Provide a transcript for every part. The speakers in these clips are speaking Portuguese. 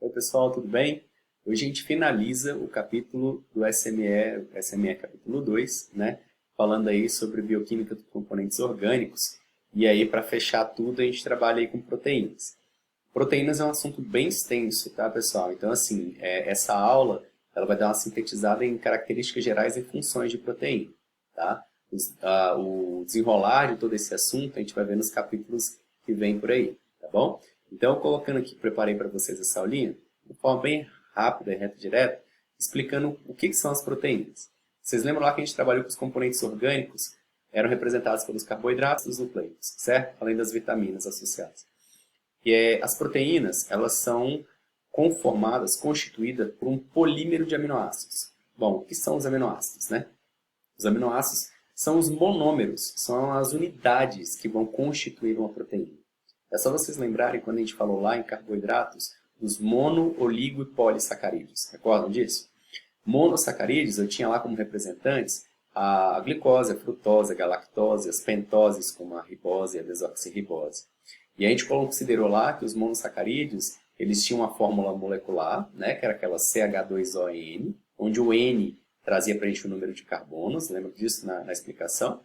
Oi pessoal, tudo bem? Hoje a gente finaliza o capítulo do SME capítulo 2, né? Falando aí sobre bioquímica dos componentes orgânicos. E aí, para fechar tudo, a gente trabalha aí com proteínas. Proteínas é um assunto bem extenso, tá, pessoal? Então, assim, essa aula ela vai dar uma sintetizada em características gerais e funções de proteína, tá? O desenrolar de todo esse assunto a gente vai ver nos capítulos que vem por aí, tá bom? Então, colocando aqui, preparei para vocês essa aulinha, de forma bem rápida e reta e direta, explicando o que são as proteínas. Vocês lembram lá que a gente trabalhou com os componentes orgânicos, eram representados pelos carboidratos e os nucleicos, certo? Além das vitaminas associadas. As proteínas, elas são constituídas por um polímero de aminoácidos. Bom, o que são os aminoácidos, né? Os aminoácidos são os monômeros, são as unidades que vão constituir uma proteína. É só vocês lembrarem quando a gente falou lá em carboidratos, dos mono, oligo e polissacarídeos. Recordam disso? Monossacarídeos eu tinha lá como representantes a glicose, a frutose, a galactose, as pentoses, como a ribose e a desoxirribose. E a gente considerou lá que os monossacarídeos, eles tinham uma fórmula molecular, né, que era aquela CH2ON, onde o N trazia para a gente o número de carbonos, lembra disso na explicação?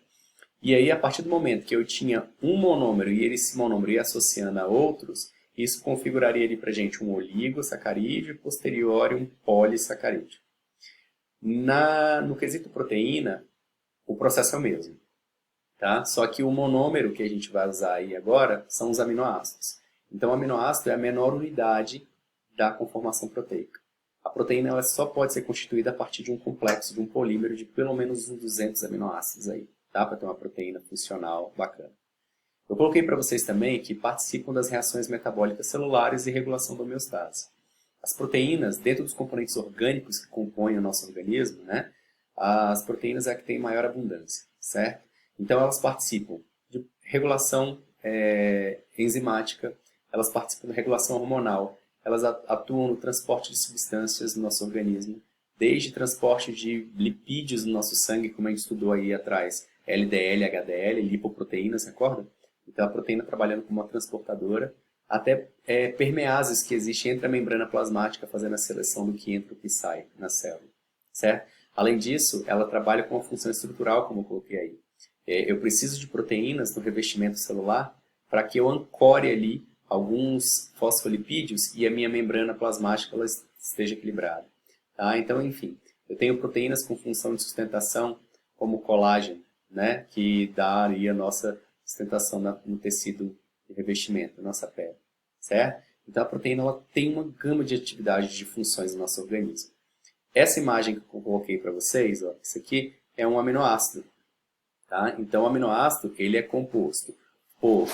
E aí, a partir do momento que eu tinha um monômero e esse monômero ia associando a outros, isso configuraria ali para a gente um oligosacarídeo e posterior um polissacarídeo. No quesito proteína, o processo é o mesmo. Tá? Só que o monômero que a gente vai usar aí agora são os aminoácidos. Então, o aminoácido é a menor unidade da conformação proteica. A proteína ela só pode ser constituída a partir de um complexo, de um polímero de pelo menos uns 200 aminoácidos aí, tá? Para ter uma proteína funcional bacana. Eu coloquei para vocês também que participam das reações metabólicas celulares e regulação da homeostase. As proteínas, dentro dos componentes orgânicos que compõem o nosso organismo, né? As proteínas é a que tem maior abundância, certo? Então, elas participam de regulação enzimática, elas participam da regulação hormonal, elas atuam no transporte de substâncias no nosso organismo, desde transporte de lipídios no nosso sangue, como a gente estudou aí atrás, LDL, HDL, lipoproteínas, recorda? Então, a proteína trabalhando como uma transportadora, até permeases que existem entre a membrana plasmática, fazendo a seleção do que entra e o que sai na célula, certo? Além disso, ela trabalha com uma função estrutural, como eu coloquei aí. Eu preciso de proteínas no revestimento celular para que eu ancore ali alguns fosfolipídios e a minha membrana plasmática ela esteja equilibrada. Tá? Então, enfim, eu tenho proteínas com função de sustentação, como o colágeno, né? Que dá ali a nossa sustentação no tecido de revestimento, da nossa pele. Certo? Então, a proteína ela tem uma gama de atividades, de funções no nosso organismo. Essa imagem que eu coloquei para vocês, ó, isso aqui é um aminoácido. Tá? Então, o aminoácido ele é composto por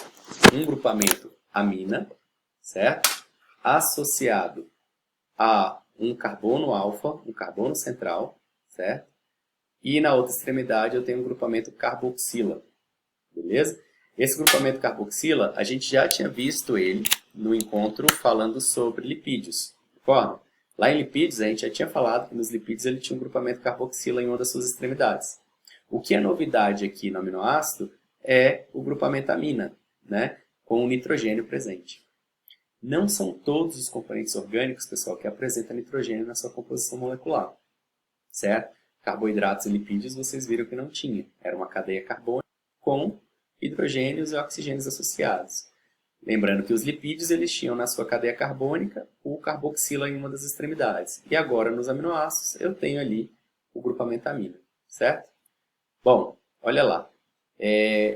um grupamento amina, certo? Associado a um carbono alfa, um carbono central, certo? E na outra extremidade eu tenho um grupamento carboxila, beleza? Esse grupamento carboxila, a gente já tinha visto ele no encontro falando sobre lipídios, concorda? Lá em lipídios, a gente já tinha falado que nos lipídios ele tinha um grupamento carboxila em uma das suas extremidades. O que é novidade aqui no aminoácido é o grupamento amina, né, com o nitrogênio presente. Não são todos os componentes orgânicos, pessoal, que apresentam nitrogênio na sua composição molecular, certo? Carboidratos e lipídios vocês viram que não tinha. Era uma cadeia carbônica com hidrogênios e oxigênios associados. Lembrando que os lipídios eles tinham na sua cadeia carbônica o carboxila em uma das extremidades. E agora nos aminoácidos eu tenho ali o grupamento amina, certo? Bom, olha lá.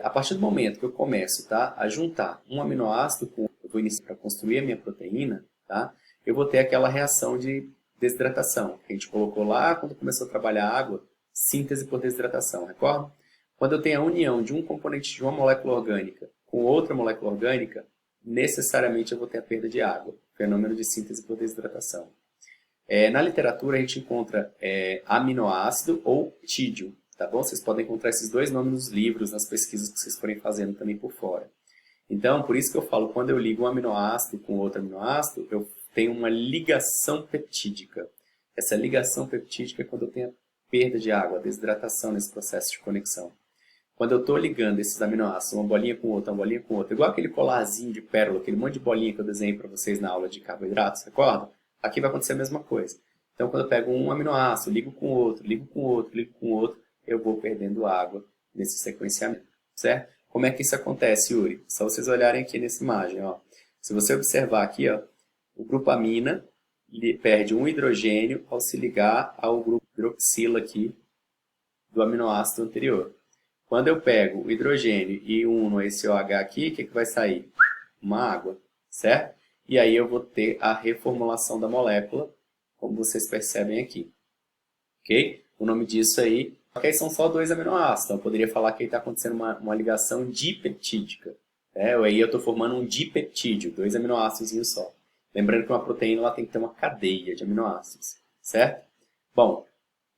A partir do momento que eu começo, tá, a juntar um aminoácido com eu vou iniciar para construir a minha proteína, tá, eu vou ter aquela reação de desidratação que a gente colocou lá quando começou a trabalhar a água, síntese por desidratação, recorda? Quando eu tenho a união de um componente de uma molécula orgânica com outra molécula orgânica, necessariamente eu vou ter a perda de água, fenômeno de síntese por desidratação. Na literatura a gente encontra aminoácido ou peptídeo, tá bom? Vocês podem encontrar esses dois nomes nos livros, nas pesquisas que vocês forem fazendo também por fora. Então, por isso que eu falo, quando eu ligo um aminoácido com outro aminoácido, eu tenho uma ligação peptídica. Essa ligação peptídica é quando eu tenho a perda de água, a desidratação nesse processo de conexão. Quando eu estou ligando esses aminoácidos, uma bolinha com outra, uma bolinha com outra, igual aquele colarzinho de pérola, aquele monte de bolinha que eu desenhei para vocês na aula de carboidratos, recorda? Aqui vai acontecer a mesma coisa. Então, quando eu pego um aminoácido, ligo com outro, ligo com outro, ligo com outro, eu vou perdendo água nesse sequenciamento, certo? Como é que isso acontece, Yuri? Só vocês olharem aqui nessa imagem, ó. Se você observar aqui, ó, o grupo amina perde um hidrogênio ao se ligar ao grupo hidroxila aqui do aminoácido anterior. Quando eu pego o hidrogênio e uno esse OH aqui, o que vai sair? Uma água, certo? E aí eu vou ter a reformulação da molécula, como vocês percebem aqui. Ok? O nome disso aí, ok, são só 2 aminoácidos, então eu poderia falar que está acontecendo uma ligação dipeptídica. Aí eu estou formando um dipeptídeo, 2 aminoácidos só. Lembrando que uma proteína ela tem que ter uma cadeia de aminoácidos, certo? Bom,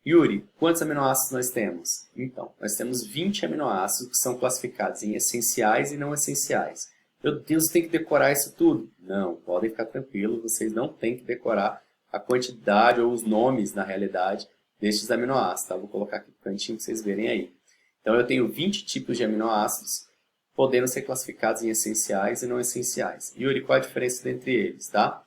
Yuri, quantos aminoácidos nós temos? Então, nós temos 20 aminoácidos que são classificados em essenciais e não essenciais. Meu Deus, tem que decorar isso tudo? Não, podem ficar tranquilos, vocês não têm que decorar a quantidade ou os nomes, na realidade, destes aminoácidos. Tá? Vou colocar aqui no cantinho para vocês verem aí. Então, eu tenho 20 tipos de aminoácidos, podendo ser classificados em essenciais e não essenciais. Yuri, qual a diferença entre eles? Tá?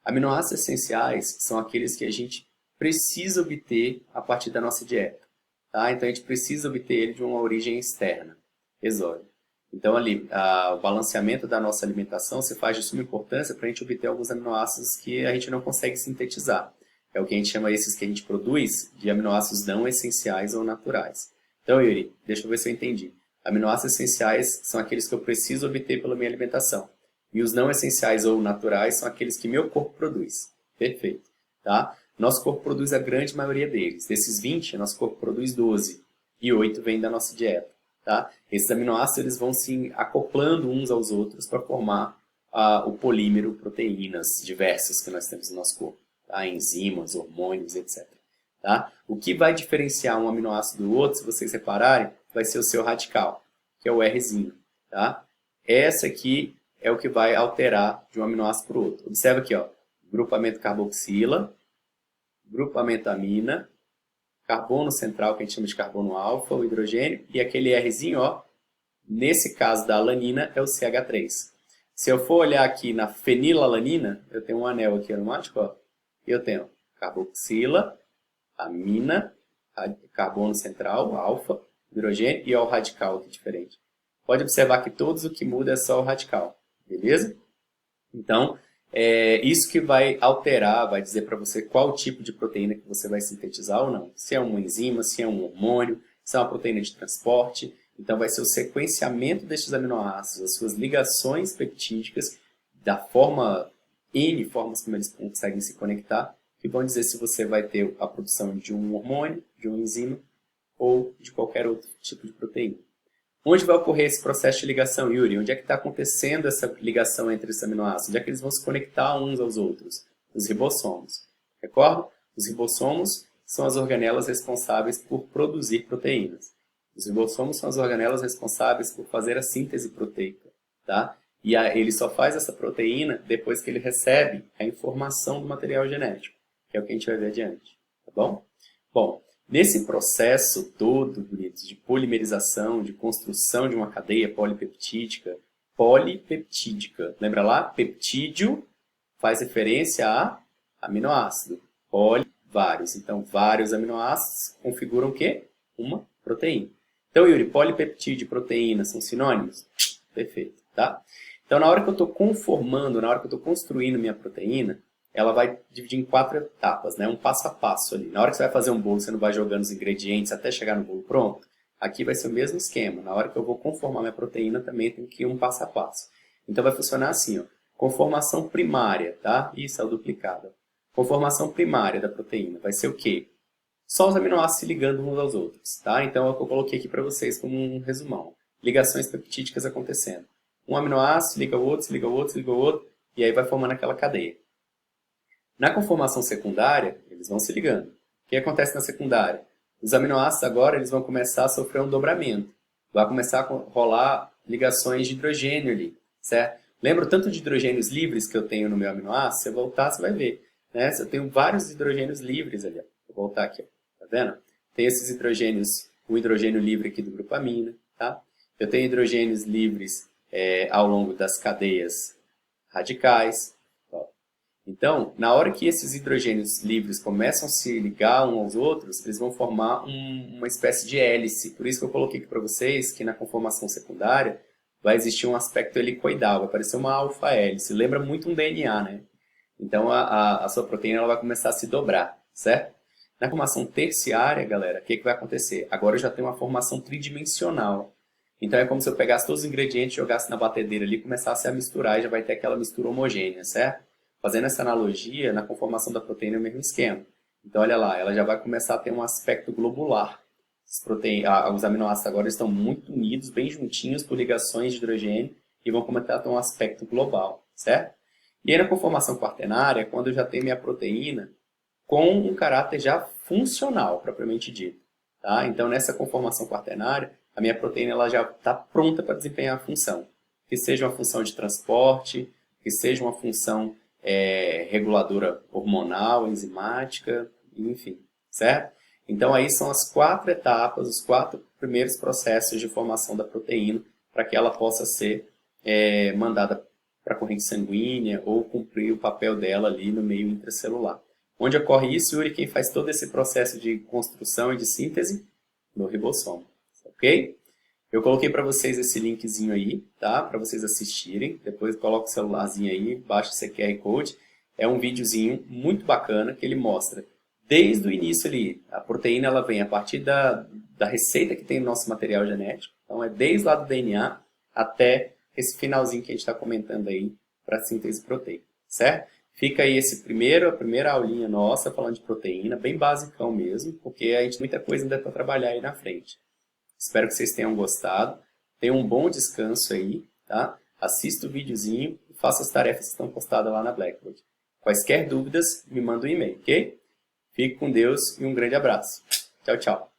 Aminoácidos essenciais são aqueles que a gente precisa obter a partir da nossa dieta. Tá? Então, a gente precisa obter ele de uma origem externa, exógena. Então, ali, o balanceamento da nossa alimentação se faz de suma importância para a gente obter alguns aminoácidos que a gente não consegue sintetizar. É o que a gente chama esses que a gente produz de aminoácidos não essenciais ou naturais. Então, Yuri, deixa eu ver se eu entendi. Aminoácidos essenciais são aqueles que eu preciso obter pela minha alimentação. E os não essenciais ou naturais são aqueles que meu corpo produz. Perfeito. Tá? Nosso corpo produz a grande maioria deles. Desses 20, nosso corpo produz 12. E 8 vem da nossa dieta. Tá? Esses aminoácidos eles vão se acoplando uns aos outros para formar o polímero, proteínas diversas que nós temos no nosso corpo. Tá? Enzimas, hormônios, etc. Tá? O que vai diferenciar um aminoácido do outro, se vocês repararem, vai ser o seu radical, que é o Rzinho. Tá? Essa aqui é o que vai alterar de um aminoácido para o outro. Observa aqui, ó, grupamento carboxila, grupamento amina, carbono central, que a gente chama de carbono alfa, o hidrogênio, e aquele Rzinho, ó, nesse caso da alanina, é o CH3. Se eu for olhar aqui na fenilalanina, eu tenho um anel aqui aromático, ó, e eu tenho carboxila, amina, carbono central, alfa, hidrogênio, e ó, o radical aqui diferente. Pode observar que todos o que muda é só o radical, beleza? Então, isso que vai alterar, vai dizer para você qual tipo de proteína que você vai sintetizar ou não. Se é uma enzima, se é um hormônio, se é uma proteína de transporte. Então, vai ser o sequenciamento destes aminoácidos, as suas ligações peptídicas, da forma, N formas como eles conseguem se conectar, que vão dizer se você vai ter a produção de um hormônio, de uma enzima ou de qualquer outro tipo de proteína. Onde vai ocorrer esse processo de ligação, Yuri? Onde é que está acontecendo essa ligação entre esses aminoácidos? Onde é que eles vão se conectar uns aos outros? Os ribossomos. Recorda? Os ribossomos são as organelas responsáveis por produzir proteínas. Os ribossomos são as organelas responsáveis por fazer a síntese proteica. Tá? E ele só faz essa proteína depois que ele recebe a informação do material genético, que é o que a gente vai ver adiante. Tá bom? Bom, nesse processo todo, bonitos, de polimerização, de construção de uma cadeia polipeptídica, lembra lá? Peptídeo faz referência a aminoácido. Vários. Então, vários aminoácidos configuram o quê? Uma proteína. Então, Yuri, polipeptídeo e proteína são sinônimos? Perfeito, tá? Então, na hora que eu estou conformando, na hora que eu estou construindo minha proteína, ela vai dividir em 4 etapas, né? Um passo a passo ali. Na hora que você vai fazer um bolo, você não vai jogando os ingredientes até chegar no bolo pronto. Aqui vai ser o mesmo esquema. Na hora que eu vou conformar minha proteína, também tem que ir um passo a passo. Então vai funcionar assim, ó. Conformação primária, tá? Isso é o duplicado. Conformação primária da proteína vai ser o quê? Só os aminoácidos se ligando uns aos outros, tá? Então é o que eu coloquei aqui para vocês como um resumão. Ligações peptídicas acontecendo. Um aminoácido liga o outro, se liga o outro, se liga o outro, e aí vai formando aquela cadeia. Na conformação secundária, eles vão se ligando. O que acontece na secundária? Os aminoácidos agora eles vão começar a sofrer um dobramento. Vai começar a rolar ligações de hidrogênio ali, certo? Lembra o tanto de hidrogênios livres que eu tenho no meu aminoácido? Se eu voltar, você vai ver. Né? Eu tenho vários hidrogênios livres ali. Ó. Vou voltar aqui, ó. Tá vendo? Tem esses hidrogênios, o hidrogênio livre aqui do grupo amina, tá? Eu tenho hidrogênios livres ao longo das cadeias radicais. Ó. Então, na hora que esses hidrogênios livres começam a se ligar uns aos outros, eles vão formar uma espécie de hélice. Por isso que eu coloquei aqui para vocês que na conformação secundária vai existir um aspecto helicoidal, vai parecer uma alfa-hélice. Lembra muito um DNA, né? Então, a sua proteína ela vai começar a se dobrar, certo? Na formação terciária, galera, o que vai acontecer? Agora eu já tenho uma formação tridimensional. Então, é como se eu pegasse todos os ingredientes, jogasse na batedeira ali, começasse a misturar e já vai ter aquela mistura homogênea, certo? Fazendo essa analogia, na conformação da proteína é o mesmo esquema. Então, olha lá, ela já vai começar a ter um aspecto globular. Os aminoácidos agora estão muito unidos, bem juntinhos por ligações de hidrogênio e vão começar a ter um aspecto global, certo? E aí, na conformação quaternária, quando eu já tenho minha proteína com um caráter já funcional, propriamente dito. Tá? Então, nessa conformação quaternária, a minha proteína ela já está pronta para desempenhar a função. Que seja uma função de transporte, que seja uma função reguladora hormonal, enzimática, enfim, certo? Então, aí são as 4 etapas, os 4 primeiros processos de formação da proteína para que ela possa ser mandada para a corrente sanguínea ou cumprir o papel dela ali no meio intracelular. Onde ocorre isso, Yuri? Quem faz todo esse processo de construção e de síntese? No ribossomo, ok? Eu coloquei para vocês esse linkzinho aí, tá? Para vocês assistirem. Depois coloca o celularzinho aí, baixa esse QR Code. É um videozinho muito bacana que ele mostra desde o início ali. A proteína ela vem a partir da receita que tem no nosso material genético. Então é desde lá do DNA até esse finalzinho que a gente está comentando aí para a síntese proteica, certo? Fica aí a primeira aulinha nossa falando de proteína, bem basicão mesmo, porque a gente tem muita coisa ainda para trabalhar aí na frente. Espero que vocês tenham gostado. Tenham um bom descanso aí, tá? Assista o videozinho e faça as tarefas que estão postadas lá na Blackboard. Quaisquer dúvidas, me manda um e-mail, ok? Fique com Deus e um grande abraço. Tchau, tchau.